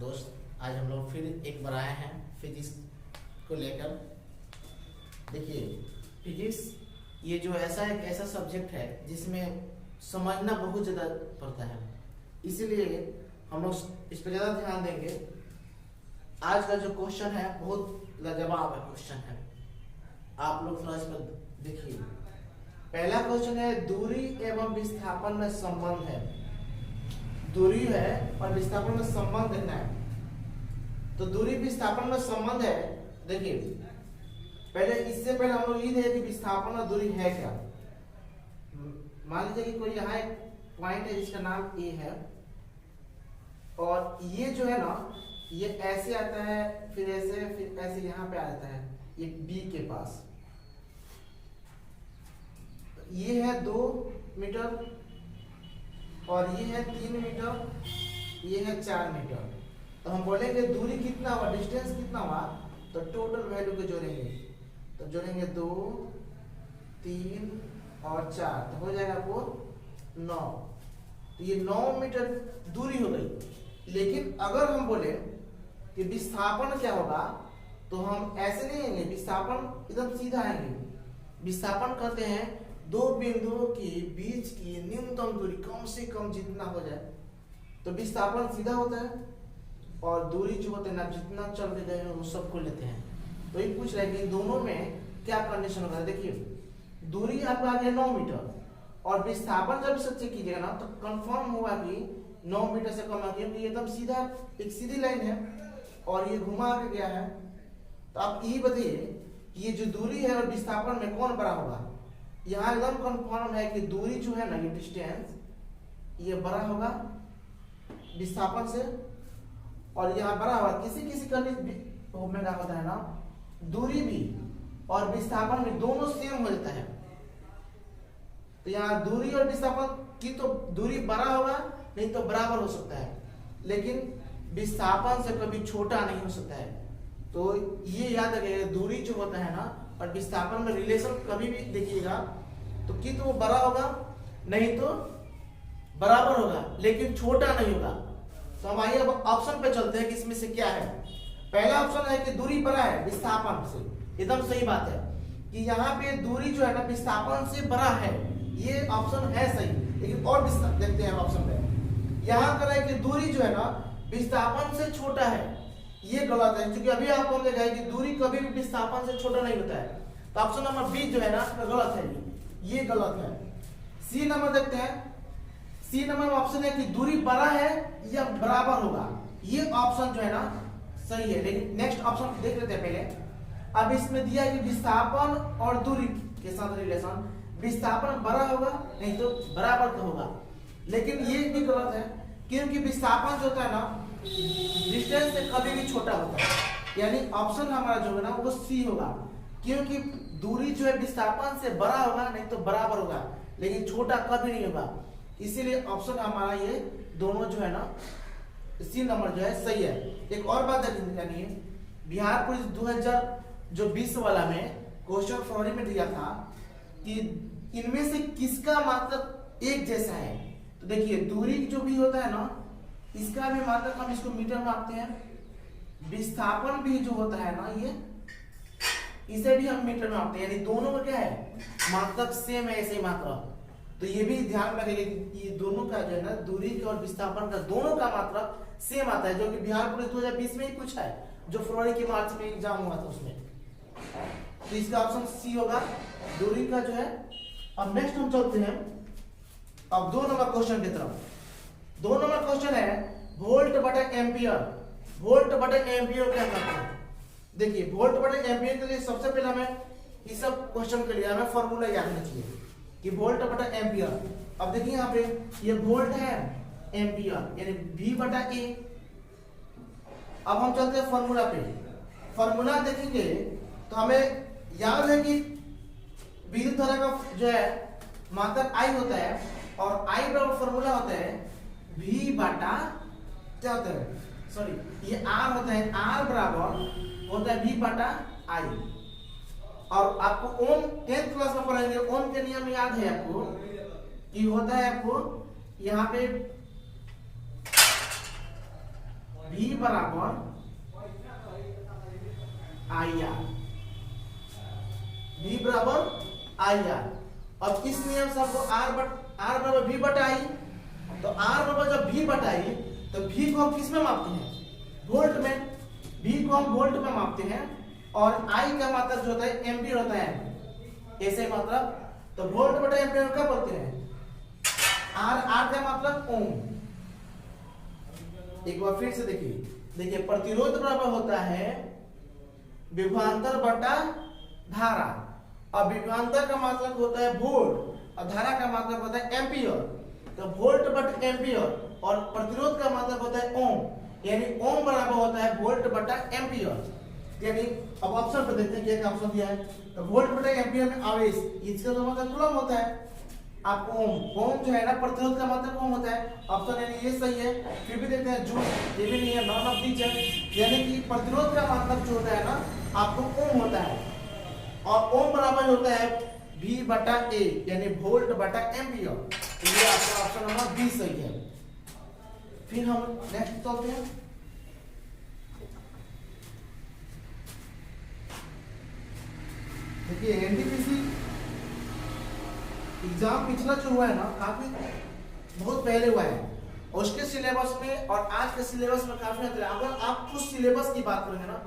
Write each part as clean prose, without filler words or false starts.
दोस्त, आज हम लोग फिर एक बार आए हैं फिजिक्स को लेकर। देखिए, फिजिक्स ये जो ऐसा सब्जेक्ट है जिसमें समझना बहुत ज़्यादा पड़ता है, इसीलिए हम लोग इस पर ज़्यादा ध्यान देंगे। आज का जो क्वेश्चन है बहुत लाजवाब क्वेश्चन है, आप लोग थोड़ा इस पर देखिए। पहला क्वेश्चन है, दूरी एवं विस्थापन में संबंध है। दूरी है और विस्थापन में संबंध देखना है। तो दूरी विस्थापन में संबंध है। देखिए, पहले इससे पहले हम लोग ये देखें कि विस्थापन और दूरी है क्या। मान लीजिए कि कोई यहाँ एक पॉइंट है जिसका नाम ए है, और ये जो है ना, ये ऐसे आता है, फिर ऐसे यहाँ पे आ जाता है, ये बी के पास। ये है 2 मीटर और ये है 3 मीटर, ये है 4 मीटर। तो हम बोलेंगे दूरी कितना हुआ, डिस्टेंस कितना हुआ, तो टोटल वैल्यू को जोड़ेंगे। तो जोड़ेंगे 2, 3 और 4, तो हो जाएगा आपको 9। तो ये 9 मीटर दूरी हो गई। लेकिन अगर हम बोले कि विस्थापन क्या होगा, तो हम ऐसे नहीं आएंगे, विस्थापन एकदम सीधा आएंगे। विस्थापन कहते हैं दो बिंदुओं के बीच की न्यूनतम दूरी कम से कम जितना हो जाए, तो विस्थापन सीधा होता है। और दूरी जो होते हैं ना, जितना चल के गए वो सबको लेते हैं। तो ये पूछ रहे हैं कि दोनों में क्या कंडीशन होगा। देखिए, दूरी आपका आ गया 9 मीटर और विस्थापन जब से चेक कीजिएगा ना, तो कंफर्म होगा कि 9 मीटर से कम है, क्योंकि एकदम सीधा एक सीधी लाइन है और ये घुमा के गया है। तो आप यही बताइए कि ये जो दूरी है और विस्थापन में कौन बड़ा होगा। यहाँ एकदम कंफर्म है कि दूरी जो है ना, ये डिस्टेंस, ये बड़ा होगा विस्थापन से, और यहाँ बड़ा होगा किसी ओमेगा होता है ना, दूरी भी और विस्थापन भी दोनों सेम हो जाता है। तो यहाँ दूरी और विस्थापन की तो दूरी बड़ा होगा, नहीं तो बराबर हो सकता है, लेकिन विस्थापन से कभी छोटा नहीं हो सकता है। तो ये याद रखिएगा, दूरी जो होता है ना और विस्थापन में रिलेशन कभी भी देखिएगा तो कि तो वो बड़ा होगा, नहीं तो बराबर होगा, लेकिन छोटा नहीं होगा। तो हम आइए अब ऑप्शन पे चलते हैं कि इसमें से क्या है। पहला ऑप्शन है कि दूरी बड़ा है विस्थापन से, एकदम सही बात है कि यहाँ पे दूरी जो है ना विस्थापन से बड़ा है, ये ऑप्शन है सही। लेकिन और देखते हैं ऑप्शन पे, यहाँ कर रहा है कि दूरी जो है ना विस्थापन से छोटा है, ये गलत है, क्योंकि अभी आपको हमने कहा कि दूरी कभी भी विस्थापन से छोटा नहीं होता है। तो ऑप्शन नंबर बी जो है ना गलत है, ये गलत है। सी नंबर देखते हैं। सी नंबर में ऑप्शन है कि दूरी बड़ा है या बराबर होगा, ये ऑप्शन जो है ना सही है। लेकिन नेक्स्ट ऑप्शन देख लेते हैं पहले। अब इसमें दिया है कि विस्थापन और दूरी के साथ रिलेशन, विस्थापन बड़ा होगा नहीं तो बराबर तो होगा, लेकिन ये भी गलत है, क्योंकि विस्थापन जो होता है ना डिस्टेंस से कभी भी छोटा होता है। यानी ऑप्शन हमारा जो है ना वो सी होगा, क्योंकि दूरी जो है विस्थापन से बड़ा होगा नहीं तो बराबर होगा, लेकिन छोटा कभी नहीं होगा। इसीलिए ऑप्शन हमारा ये दोनों जो है ना, सी नंबर जो है सही है। एक और बात जानिए, बिहार पुलिस 2020 वाला में क्वेश्चन फरवरी में दिया था कि इनमें से किसका मात्रक एक जैसा है। तो देखिए, दूरी जो भी होता है ना, इसका भी मात्रक हम इसको मीटर में मापते हैं। विस्थापन भी जो होता है ना, ये इसे भी हम मीटर में मापते हैं। यानी दोनों का क्या है, मात्रक सेम है, ऐसे ही मात्रक। तो ये भी ध्यान रखिएगा कि ये दोनों का जो है ना, दूरी का और विस्थापन का दोनों का मात्रक सेम आता है, जो कि बिहार पुलिस 2020 में ही पूछा है, जो फरवरी के मार्च में एग्जाम हुआ था उसमें। तो इसका ऑप्शन सी होगा, दूरी का जो है। अब नेक्स्ट हम चलते हैं अब 2 नंबर क्वेश्चन की तरफ। 2 नंबर क्वेश्चन है वोल्ट बटे एम्पियर। वोल्ट बटे एम्पियर क्या करते हैं। देखिए, वोल्ट बटे एम्पियर के लिए सबसे पहले हमें इस सब क्वेश्चन के लिए हमें फॉर्मूला याद होना चाहिए कि वोल्ट बटा एम्पियर। अब देखिए यहाँ पे ये वोल्ट है, एम्पियर यानी V बटा A। अब हम चलते हैं फॉर्मूला पे। फॉर्मूला देखेंगे तो हमें याद है कि विद्युत धारा का जो है मात्रक I होता है, और I बराबर फॉर्मूला होता है V बटा क्या होता है, सॉरी ये R होता है, R बराबर होता है V बटा I। और आपको ओम 10th क्लास में पढ़ेंगे, ओम के नियम याद है आपको कि होता है आपको यहाँ पे V बराबर IR, V बराबर IR। अब इस नियम से आपको R बराबर V बटा I, तो R बराबर जब V बटा I तो V को हम किस में मापते हैं? वोल्ट में। V को हम वोल्ट में मापते हैं और I का मात्रक जो होता है एम्पियर होता है, ऐसे मात्रक। तो वोल्ट बटा एम्पियर क्या बोलते हैं? R का मात्रक ओम। एक बार फिर से देखिए प्रतिरोध बराबर होता है विभवांतर बटा धारा। अब विभवांतर का मात्रक होता है वोल्ट और धारा का मात्रक होता है एम्पियर। तो वोल्ट बटा एम्पियर और प्रतिरोध का मात्रक होता है ओम, यानी ओम बराबर होता है वोल्ट बटा एम्पियर। यानी अब ऑप्शन पे देखते हैं क्या ऑप्शन दिया है। तो वोल्ट बटा एम्पियर में आवेश, इसका तो मतलब कूलम होता है। आपको ओम जो है ना प्रतिरोध का मतलब ओम होता है। ऑप्शन यानी ये सही है। फिर भी देखते हैं जूल, ये भी नहीं है, नॉन ऑफ दीज है। यानी कि प्रतिरोध का मतलब जो होता है ना आपको ओम होता है और ओम बराबर होता है V बटा A, यानी वोल्ट बटा एम्पियर। तो ये आपका ऑप्शन नंबर बी सही है। फिर हम नेक्स्ट चलते हैं। देखिए एनटीपीसी एग्जाम पिछला जो हुआ है ना काफी बहुत पहले हुआ है, उसके सिलेबस में और आज के सिलेबस में काफी अंतर है। अगर आप उस सिलेबस की बात करेंगे ना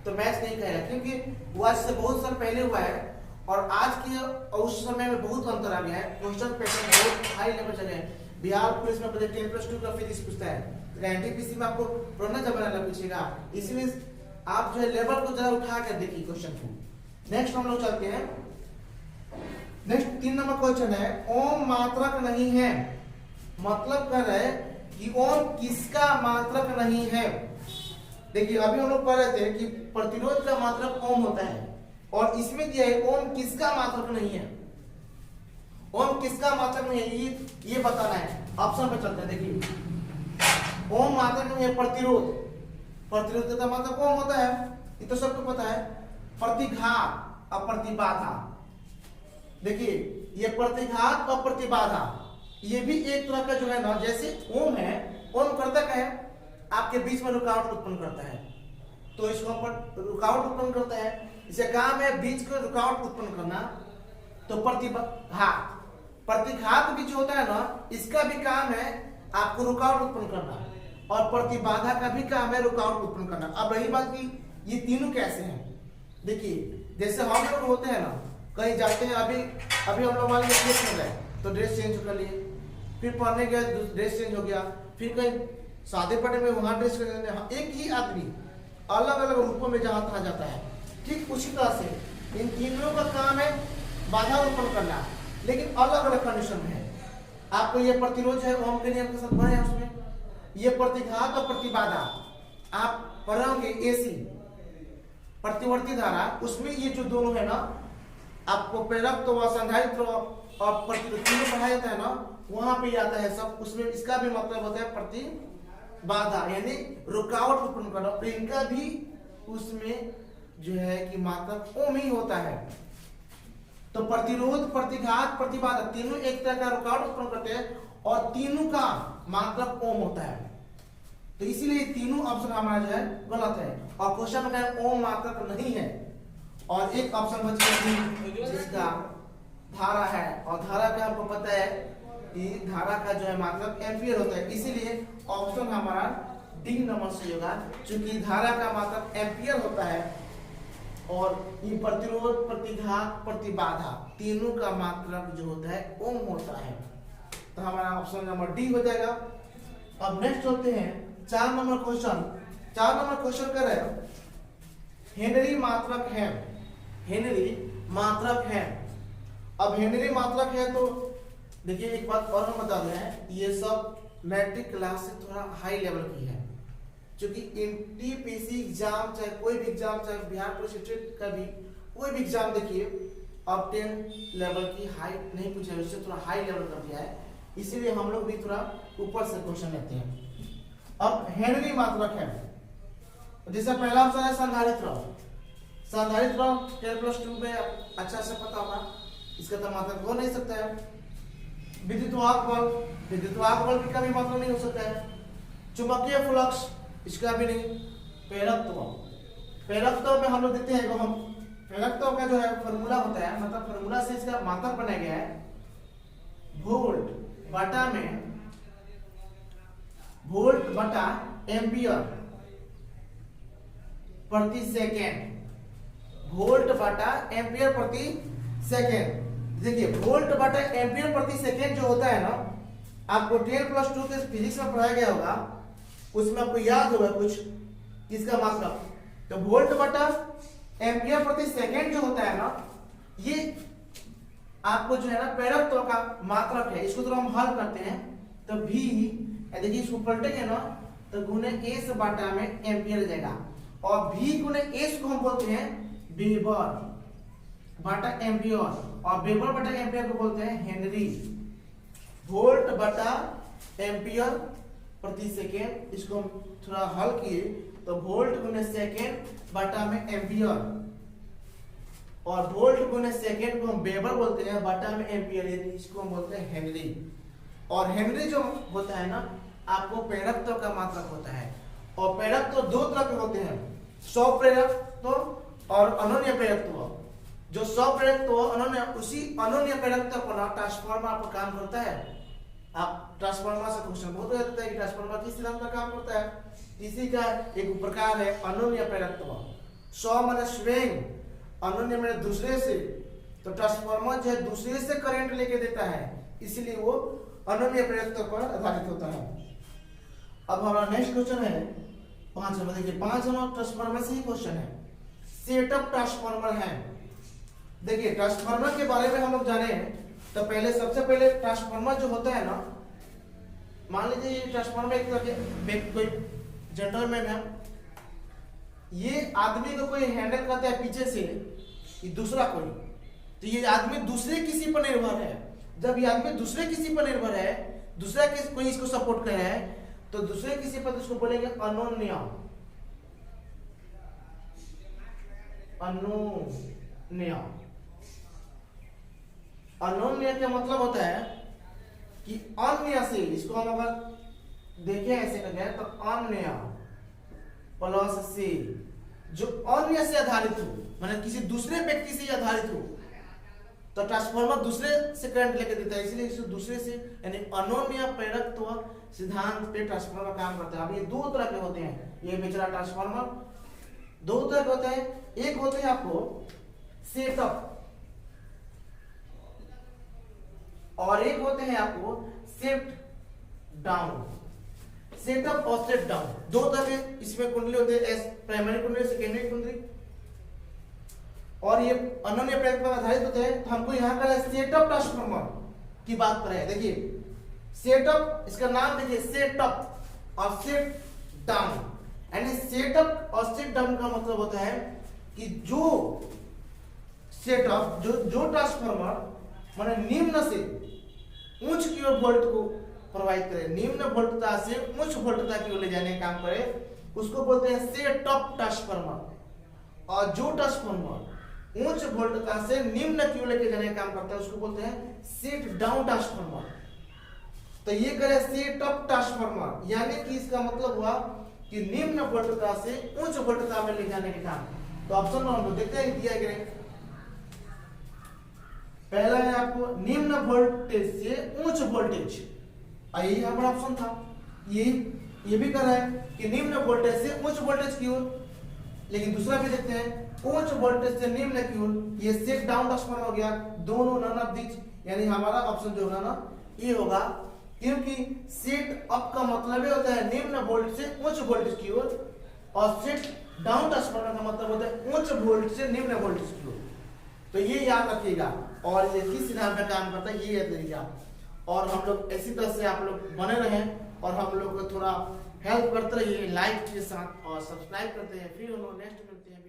तो मैच नहीं करेगा, क्योंकि वो आज से बहुत साल पहले हुआ है और आज के उस समय में बहुत अंतर आ गया है। क्वेश्चन पैटर्न बहुत हाई लेवल चले हैं। बिहार पुलिस में 10+2 का फिजिक्स पूछता है, तो एनटीपीसी में आपको पुराना जमाना लग पूछेगा। इसलिए आप जो है लेवल को जरा उठा कर देखिए क्वेश्चन को। नेक्स्ट हम लोग चलते हैं। नेक्स्ट 3 नंबर क्वेश्चन है, ओम मात्रक नहीं है, मतलब कर रहे हैं कि ओम किसका मात्रक नहीं है। देखिए अभी हम लोग पढ़ रहे थे कि प्रतिरोध का मात्रक ओम होता है और इसमें दिया है ओम किसका मात्रक नहीं है। ओम किसका मात्रक नहीं है ये बताना है। ऑप्शन पे चलते हैं। देखिए ओम मात्रक नहीं है प्रतिरोध, प्रतिरोध का मात्रक ओम होता है, ये तो सबको पता है। प्रतिघात और प्रतिबाधा, देखिए ये प्रतिघात और प्रतिबाधा ये भी एक तरह का जो है ना, जैसे ओम है, ओम करता क्या है आपके बीच में रुकावट उत्पन्न करता है, तो इसको रुकावट उत्पन्न करता है, इसे काम है बीच को रुकावट उत्पन्न करना। तो प्रतिघात भी जो होता है ना इसका भी काम है आपको रुकावट उत्पन्न करना और प्रतिबाधा का भी काम है रुकावट उत्पन्न करना। अब रही बात की ये तीनों कैसे हैं, देखिए जैसे हम लोग होते हैं ना कहीं जाते हैं, अभी हम लोग मान लीजिए में गए तो ड्रेस चेंज कर लिए, फिर पढ़ने गए ड्रेस चेंज हो गया, फिर कहीं सादे पड़े में वहां ड्रेस कर, एक ही आदमी अलग अलग रूपों में जहां तहा जाता है। ठीक उसी तरह से इन तीनों का काम है बाधा उत्पन्न करना, लेकिन अलग अलग कंडीशन में है। आपको ये प्रतिरोध है ओम के नियम के साथ पढ़े हैं, उसमें ये प्रतिघात और प्रतिबाधा आप पढ़ोगे एसी प्रतिवर्ती धारा, उसमें ये जो दोनों है ना आपको प्रेरक व संधारित्र और प्रतिरोध तीनों पढ़ाया जाता है ना, वहां पे आता है सब। उसमें इसका भी मतलब होता है प्रतिबाधा यानी रुकावट उत्पन्न करना, और इनका भी उसमें जो है कि मात्रक ओम ही होता है। तो प्रतिरोध प्रतिघात प्रतिबाधा तीनों एक तरह का रुकावट उत्पन्न करते हैं और तीनों का मात्रक ओम होता है। तो इसीलिए तीनों ऑप्शन हमारा जो है गलत है और क्वेश्चन में ओम मात्रक नहीं है। और एक ऑप्शन बच गया जिसका धारा है, और धारा का आपको पता है कि धारा का जो है मात्रक एम्पियर होता है, इसीलिए ऑप्शन हमारा डी नंबर सही होगा, क्योंकि धारा का मात्रक एम्पियर होता है और ये प्रतिरोध प्रतिघात प्रतिबाधा तीनों का मात्रक जो होता है ओम होता है। तो हमारा ऑप्शन नंबर डी हो जाएगा। अब नेक्स्ट होते हैं 4 नंबर क्वेश्चन। 4 नंबर क्वेश्चन कर रहे हैं हेनरी मात्रक है, हेनरी मात्रक है। अब हेनरी मात्रक है तो देखिए एक बात और हम बता रहे हैं, ये सब मैट्रिक क्लास से थोड़ा हाई लेवल की है, क्योंकि एनटीपीसी एग्जाम चाहे कोई भी एग्जाम, चाहे बिहार पुलिस स्टेट का भी कोई भी एग्जाम देखिए अब 10 लेवल की हाई नहीं पूछा है, उससे थोड़ा हाई लेवल कर दिया है, इसीलिए हम लोग भी थोड़ा ऊपर से क्वेश्चन लेते हैं। अब हेनरी मात्रक है, जैसे पहला ऑप्शन है संधारित्र। संधारित्र 10+2 में अच्छा से पता होगा, इसका तो मात्रक हो नहीं सकता है। विद्युत वाहक बल भी कभी मात्रक नहीं हो सकता है। चुंबकीय फ्लक्स इसका भी नहीं। प्रेरकत्व, प्रेरकत्व में हम लोग देखते हैं, हम प्रेरकत्व का जो है फॉर्मूला होता है, मतलब फॉर्मूला से इसका मात्रक बनाया गया है वोल्ट बटा में वोल्ट बटा एम्पियर प्रति सेकेंड, वोल्ट बटा एम्पियर प्रति सेकेंड। देखिए वोल्ट बटा एम्पियर प्रति सेकेंड जो होता है ना, आपको 10+2 के फिजिक्स में पढ़ाया गया होगा, उसमें आपको याद होगा कुछ इसका मतलब। तो वोल्ट बटा एम्पियर प्रति सेकेंड जो होता है ना, ये आपको जो है ना प्रेरकत्व का मात्रक है। इसको तो हम हल करते हैं तो v, देखिए इसको पलटेंगे ना तो गुने एस बटा में एम्पियर जाएगा, और v गुने एस को हम बोलते हैं वेबर बटा एम्पियर, और वेबर बटा एम्पियर को बोलते हैं हेनरी। वोल्ट बटा एम्पियर प्रति सेकेंड, इसको हम थोड़ा हल किए तो वोल्ट गुने सेकेंड बटा में एम्पियर, और वोल्ट गुने सेकेंड को हम वेबर बोलते हैं बटा में एम्पियर, इसको हम बोलते हैं हेनरी। और हेनरी जो होता है ना, आपको प्रेरकत्व का मात्रक होता है। और प्रेरकत्व दो तरह के होते हैं, स्वप्रेरकत्व और अनन्य प्रेरकत्व। जो स्वप्रेरकत्व अनन्य, उसी अनन्य प्रेरकत्व को ना ट्रांसफार्मर पर काम करता है। आप ट्रांसफार्मर से क्वेश्चन बहुत रहता है कि ट्रांसफार्मर किस सिद्धांत पर काम करता है, इसी का एक प्रकार है अनन्य प्रेरकत्व। स्व माने स्वयं, अनन्य माने दूसरे से। तो ट्रांसफार्मर जो है दूसरे से करंट लेके देता है, इसलिए वो अनन्य प्रेरकत्व पर आधारित होता है। अब हमारा नेक्स्ट क्वेश्चन है 5 नंबर। देखिए 5 नंबर ट्रांसफार्मर से ही क्वेश्चन है, सेटअप ट्रांसफार्मर है। देखिए ट्रांसफार्मर के बारे में हम लोग जाने तो पहले सबसे पहले ट्रांसफार्मर जो होता है ना, मान लीजिए ये ट्रांसफार्मर एक तरह कोई जेंटलमैन है, ये आदमी को कोई हैंडल करता है पीछे से, ये दूसरा कोई, तो ये आदमी दूसरे किसी पर निर्भर है। जब ये आदमी दूसरे किसी पर निर्भर है, दूसरा कोई इसको सपोर्ट कर रहा है, तो दूसरे किसी पर उसको बोलेंगे अनोन्य। अनोन्य, अनोन्य का मतलब होता है कि अन्य से, इसको हम अगर देखें ऐसे करके तो अन्य प्लस से, जो अन्य से आधारित हो, माने किसी दूसरे व्यक्ति से आधारित हो, तो ट्रांसफार्मर दूसरे से करंट लेके देता है, इसलिए इसे दूसरे से, यानी अनोन्य प्रेरकत्व सिद्धांत पे ट्रांसफार्मर काम करता है। अब ये दो तरह के होते हैं, ये बेचारा ट्रांसफार्मर दो तरह के होते हैं। एक होते हैं आपको सेटअप, और एक होते हैं आपको शिफ्ट डाउन। सेटअप और शिफ्ट डाउन दो तरह के इसमें कुंडली होते हैं, प्राइमरी कुंडली, सेकेंडरी कुंडली, और ये अनन्य प्रेरकत्व पर आधारित होते हैं। तो हमको यहाँ का सेटअप ट्रांसफार्मर की बात करें। देखिए सेटअप, इसका नाम देखिए सेटअप और शिफ्ट डाउन, यानी सेटअप और शिफ्ट डाउन का मतलब होता है कि जो सेटअप, जो ट्रांसफार्मर माने निम्न से उच्च की ओर वोल्ट को प्रोवाइड करे, निम्न वोल्टता से उच्च वोल्टता की ओर ले जाने का काम करे, उसको बोलते हैं सेटअप ट्रांसफार्मर। और जो ट्रांसफार्मर उच्च वोल्टता से निम्न की ओर लेके जाने का काम करता है, उसको बोलते हैं शिफ्ट डाउन ट्रांसफार्मर। तो ये करे सेटअप ट्रांसफार्मर, यानी कि इसका मतलब हुआ कि निम्न वोल्टता से उच्च वोल्टता में ले जाने के काम। तो ऑप्शन हम लोग देखते हैं दिया गया, पहला है आपको निम्न वोल्टेज से उच्च वोल्टेज, यही हमारा ऑप्शन था। ये भी कर रहा है कि निम्न वोल्टेज से उच्च वोल्टेज की ओर, लेकिन दूसरा भी देखते हैं उच्च वोल्टेज से निम्न की ओर, ये शिफ्ट डाउन ट्रांसफार्मर हो गया। दोनों नन ऑफ दिस, यानी हमारा ऑप्शन जो होगा ना ये होगा, क्योंकि शिफ्ट अप का मतलब ही होता है निम्न वोल्टेज से उच्च वोल्टेज की ओर, और शिफ्ट डाउन ट्रांसफार्मर का मतलब होता है उच्च वोल्टेज से निम्न वोल्टेज की ओर। तो ये याद रखिएगा, और ये किस सिद्धांत पे काम करता है ये याद रखिएगा। और हम लोग इसी तरह से आप लोग बने रहें और हम लोग को थोड़ा हेल्प करते रहिए लाइक के साथ, और सब्सक्राइब करते हैं। फिर हम लोग नेक्स्ट मिलते हैं।